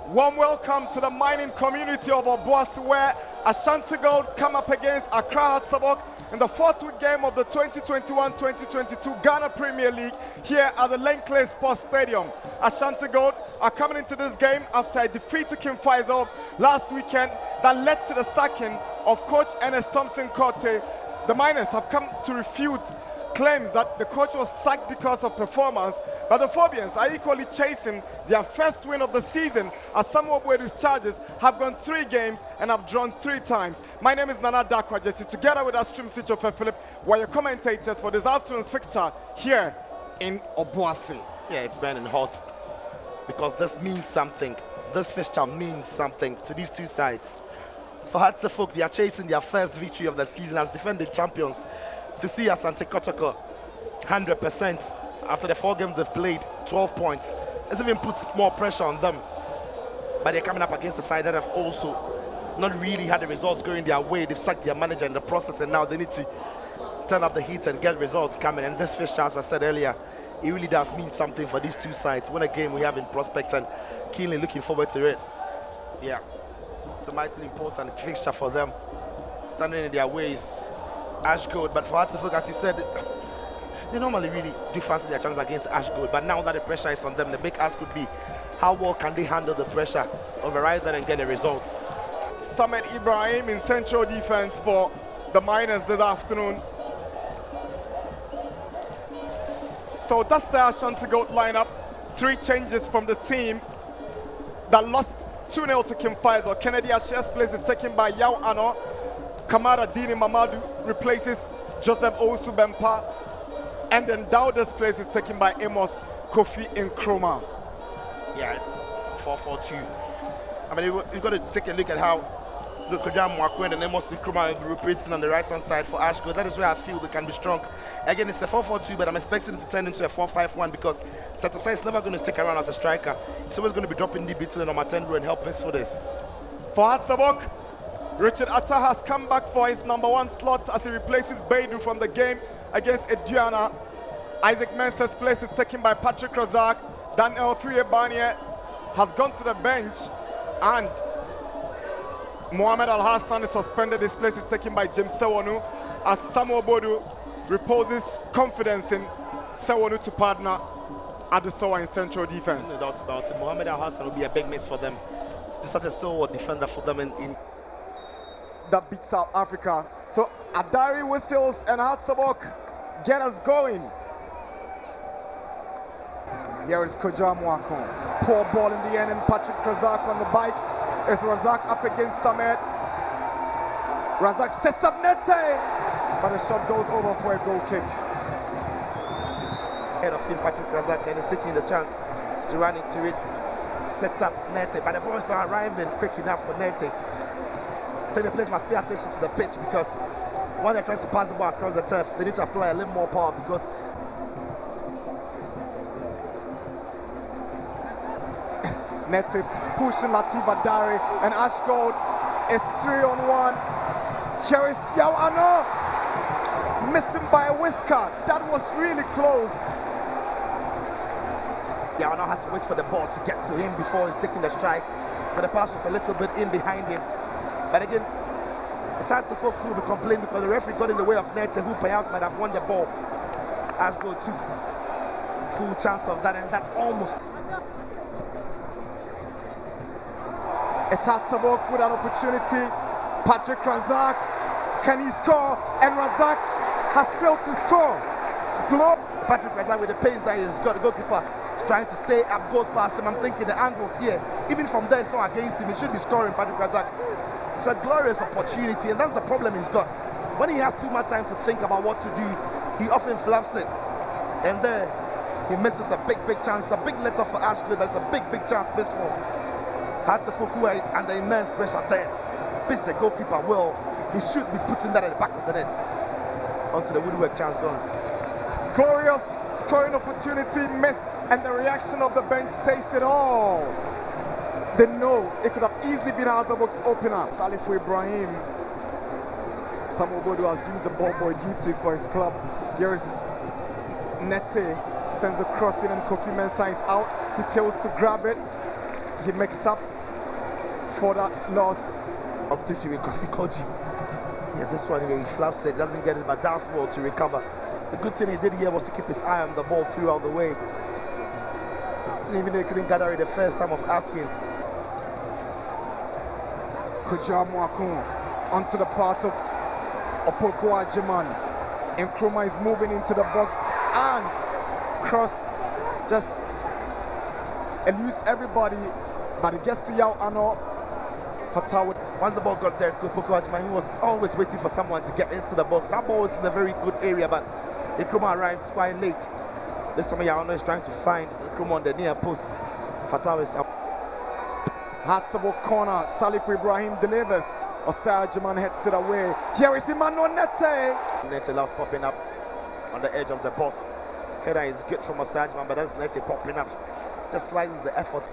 Warm welcome to the mining community of Obuasi, where Ashanti Gold come up against Accra Sabok in the fourth week game of the 2021-2022 Ghana Premier League here at the Lenkley Sports Stadium. Ashanti Gold are coming into this game after a defeat to King Faisal last weekend that led to the sacking of coach Ernest Thompson-Korte. The Miners have come to refute claims that the coach was sacked because of performance, but the Phobians are equally chasing their first win of the season as Samuel Boedu's Chargers have gone 3 games and have drawn 3 times. My name is Nana Dakwa Jesse, together with our stream Sicho Philip, we're your commentators for this afternoon's fixture here in Obuasi. Yeah, it's burning hot because this means something. This fixture means something to these two sides. For Hatzefolk, they are chasing their first victory of the season as defending champions. To see Asante Kotoko 100% after the 4 games they've played, 12 points, has even put more pressure on them. But they're coming up against a side that have also not really had the results going their way. They've sacked their manager in the process, and now they need to turn up the heat and get results coming. And this fixture, as I said earlier, it really does mean something for these two sides. Win a game we have in prospect and keenly looking forward to it. Yeah, it's a mightily important fixture for them. Standing in their ways, Ash Gold, but for Hatzefolk, as you said, they normally really do fancy their chances against Ash Gold, but now that the pressure is on them, the big ask could be how well can they handle the pressure, override that and get the results. Samed Ibrahim in central defense for the Miners this afternoon. So that's the Ashanti Gold lineup. 3 changes from the team that lost 2-0 to King Faisal. Kennedy Ashia's place is taken by Yao Ano. Kamara Dini Mamadou replaces Joseph Owusu Bempa. And then Dowda's place is taken by Amos Kofi Nkrumah. Yeah, it's 4-4-2. I mean, we've got to take a look at how Kojam Mwakwen and Amos Nkrumah will be operating on the right-hand side for Ash Gold. That is where I feel they can be strong. Again, it's a 4-4-2, but I'm expecting it to turn into a 4-5-1 because Satosai is never going to stick around as a striker. He's always going to be dropping deep to the number 10 row and helping us for this. For Hatzabok, Richard Atta has come back for his number 1 slot as he replaces Beidou from the game against Eduana. Isaac Mensah's place is taken by Patrick Razak. Daniel Thuye-Banier has gone to the bench, and Mohamed Al-Hassan is suspended. His place is taken by James Sewonu as Samuel Boedu reposes confidence in Sewonu to partner Adesowa in central defense. No doubt about it. Mohamed Al-Hassan will be a big miss for them. Specifically, still a defender for them in that beats South Africa. So Adari whistles and Hatzabok get us going. Here is Kojam Mwakwen. Poor ball in the end, and Patrick Razak on the bike. It's Razak up against Samed. Razak sets up Nete, but the shot goes over for a goal kick. Head of him, Patrick Razak, and is taking the chance to run into it. Sets up Nete, but the ball is not arriving quick enough for Nete. I think the players must pay attention to the pitch because when they're trying to pass the ball across the turf, they need to apply a little more power because Nete is pushing Latif Adari, and Ash Gold is 3-on-1. Here is Yao Ano, missing by a whisker. That was really close. Yao Ano had to wait for the ball to get to him before he's taking the strike, but the pass was a little bit in behind him. But again, it's hard to folk who will be complaining because the referee got in the way of Nete, who perhaps might have won the ball. Ash Gold took full chance of that, and that almost. It's Hatzabok with an opportunity. Patrick Razak, can he score? And Razak has failed to score. Patrick Razak with the pace that he's got, the goalkeeper is trying to stay up, goes past him. I'm thinking the angle here, even from there, it's not against him. He should be scoring, Patrick Razak. It's a glorious opportunity, and that's the problem he's got. When he has too much time to think about what to do, he often fluffs it. And there, he misses a big chance. A big letter for Ash Gold, but it's a big chance missed for Hatzefolk, who are under immense pressure there. Beats the goalkeeper well. He should be putting that at the back of the net. Onto the woodwork, chance gone. Glorious scoring opportunity missed, and the reaction of the bench says it all. They know it could have easily been Hatzabok's opener. Salifu Ibrahim. Samuel Boedu assumes the ball boy duties for his club. Here is Nete, sends the cross in, and Kofi Mensah is out. He fails to grab it. He makes up for that loss. Competition with Kofi Koji. Yeah, this one here, Flav said doesn't get it, but that's well to recover. The good thing he did here was to keep his eye on the ball throughout the way. Even though he couldn't gather it the first time of asking. Kuja Mwakun onto the path of Opoku Ajiman. Nkrumah is moving into the box and cross just eludes everybody, but it gets to Yao Ano. Fatawa. Once the ball got there to Opoku Ajiman, he was always waiting for someone to get into the box. That ball was in a very good area, but Nkrumah arrives quite late. This time Yao Ano is trying to find Nkrumah on the near post. Fatawa is up. Hatsabo corner, Salif Ibrahim delivers. Osei Ajiman heads it away. Here is Emmanuel Nete. Nete loves popping up on the edge of the box. Header is good from Osei Ajiman, but that's Nete popping up. Just slices the effort.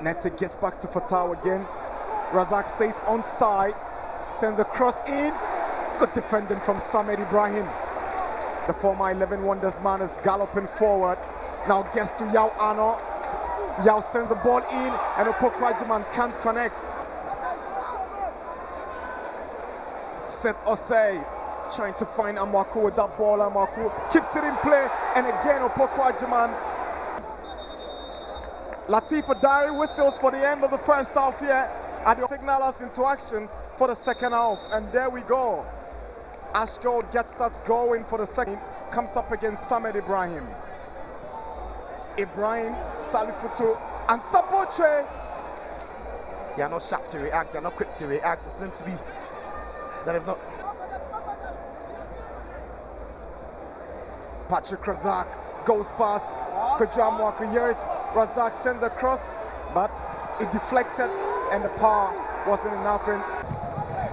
Nete gets back to Fatawa again. Razak stays onside, sends a cross in. Good defending from Samed Ibrahim. The former 11 Wonders man is galloping forward. Now gets to Yao Ano. Yao sends the ball in and Opoku Ajiman can't connect. Set Osei trying to find Amaku with that ball. Amaku keeps it in play and again Opoku Ajiman. Latifa Diary whistles for the end of the first half here and they signal us into action for the second half, and there we go. Ash Gold gets us going for the second, comes up against Samed Ibrahim. Ibrahim, Salifutu, and Saboche. They are not sharp to react, they are not quick to react. It seems to be that if not. Patrick Razak goes past Kuja Mwakun. Here is Razak, sends a cross, but it deflected and the power wasn't enough.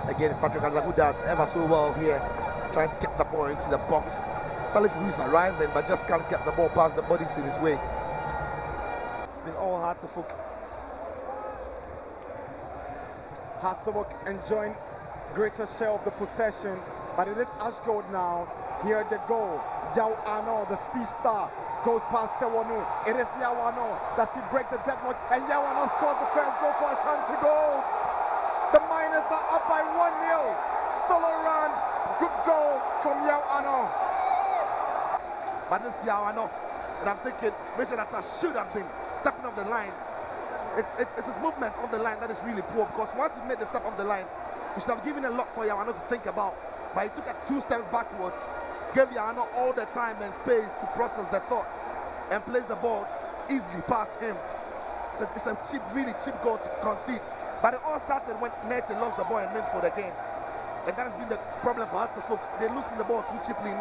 Again, it's Patrick Razak who does ever so well here, trying to get the ball into the box. Salif who is arriving, but just can't get the ball past the bodies in his way. It's been all Hartsevok. Hartsevok enjoying greater share of the possession, but it is Ash Gold now. Here they go. Yao Ano, the speed star, goes past Sewonu. It is Yao Ano. Does he break the deadlock? And Yao Ano scores the first goal for Ashanti Gold. The Miners are up by 1-0. Solo run. Good goal from Yao Ano. But this Yao Ano, and I'm thinking Richard Atta should have been stepping off the line. It's his movement on the line that is really poor, because once he made the step off the line, he should have given a lot for Yao Ano to think about. But he took 2 steps backwards, gave Yao Ano all the time and space to process the thought and place the ball easily past him. So it's a cheap, really cheap goal to concede. But it all started when Nete lost the ball and meant for the game. And that has been the problem for Hartsevok. They're losing the ball too cheaply.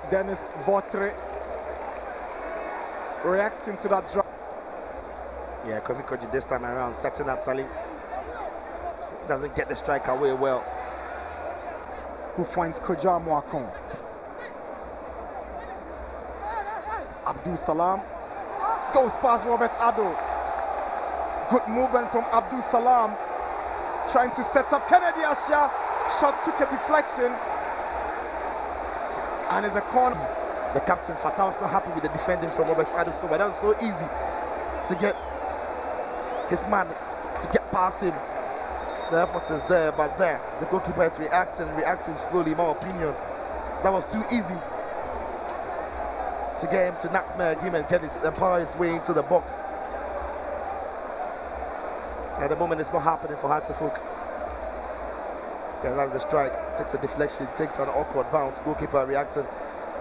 Dennis Votre reacting to that drop. Yeah, Kofi Koji this time around setting up Salim. Doesn't get the strike away well. Who finds Kuja Mwakun? It's Abdul Salam. Goes past Robert Ado. Good movement from Abdul Salam. Trying to set up Kennedy Asha. Shot took a deflection. And it's a corner. The captain Fatah was not happy with the defending from Robert Ado, so but that was so easy to get his man to get past him. The effort is there, but there the goalkeeper is reacting slowly. In my opinion, that was too easy to get him to nutmeg him and get his empower his way into the box. At the moment, it's not happening for Hartsevok. Yeah, that's the strike. Takes a deflection, takes an awkward bounce. Goalkeeper reacting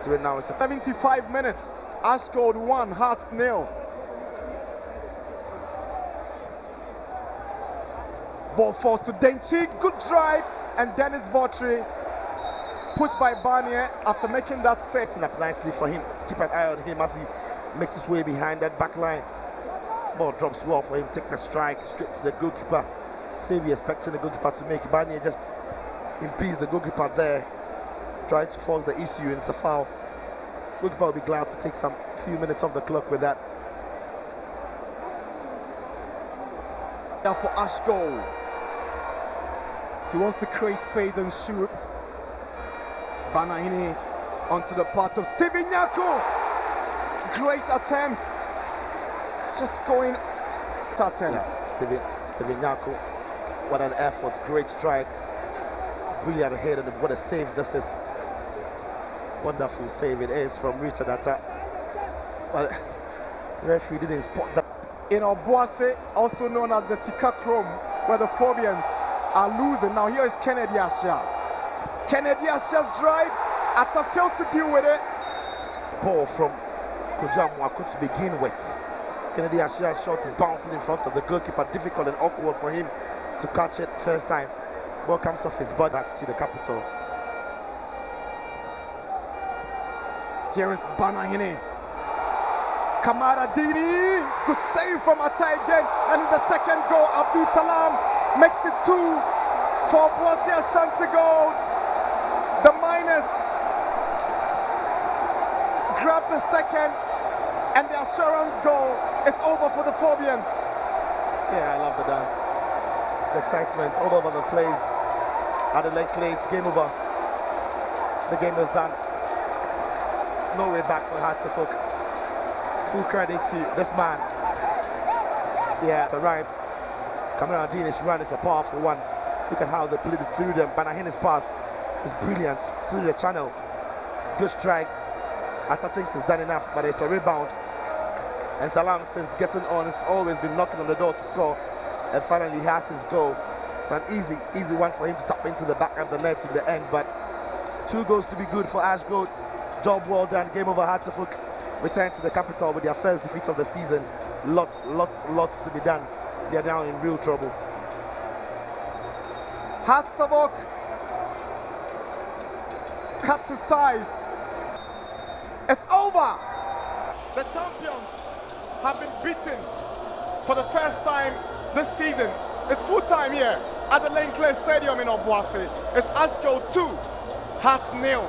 to it now. It's 75 minutes. Ash Gold 1, Hearts 0. Ball falls to Denchi. Good drive. And Dennis Votre pushed by Barnier after making that set. Setting up nicely for him. Keep an eye on him as he makes his way behind that back line. Ball drops well for him. Takes a strike straight to the goalkeeper. Savvy expecting the goalkeeper to make it. Barnier just impedes the goalkeeper there, trying to force the issue, and it's a foul. Goalkeeper will be glad to take some few minutes off the clock with that. Now for Ash Gold. He wants to create space and shoot. Banahini onto the part of Stevie Nyako. Great attempt. Just going to attempt. Yeah, Stevie Nyako. What an effort. Great strike. Brilliant head, and what a save this is. Wonderful save it is from Richard Atta. But referee didn't spot that. In Obuasi, also known as the Sika Chrome, where the Phobians are losing. Now here is Kennedy Asha. Kennedy Asha's drive. Atta fails to deal with it. Ball from Kujamwaku to begin with. Kennedy Asha's shot is bouncing in front of the goalkeeper. Difficult and awkward for him to catch it first time. Ball comes off his butt back to the capital. Here is Banahine. Kamara Dini. Good save from Atta again. And it's the second goal. Abdul Salam makes it 2 for Obuasi Ashanti Gold. The miners grab the second, and the assurance goal is over for the Phobians. Yeah, I love the dance. The excitement all over the place. Adelaide Clay, it's game over. The game is done. No way back for Hearts of Oak. Full credit to this man. Yeah, it's arrived. Cameron Adini's run is a powerful one. Look at how they played it through them. Banahine's pass is brilliant through the channel. Good strike. Atta thinks he's done enough, but it's a rebound. And Salam, since getting on, has always been knocking on the door to score. And finally he has his goal. It's an easy one for him to tap into the back of the net in the end. But 2 goals to be good for Ash Gold. Job well done. Game over. Hearts of Oak return to the capital with their first defeat of the season. Lots to be done. They are now in real trouble. Hearts of Oak cut to size. It's over. The champions have been beaten for the first time this season. It's full time here at the Lane Clay Stadium in Obuasi. It's Ash Gold 2, Hearts 0.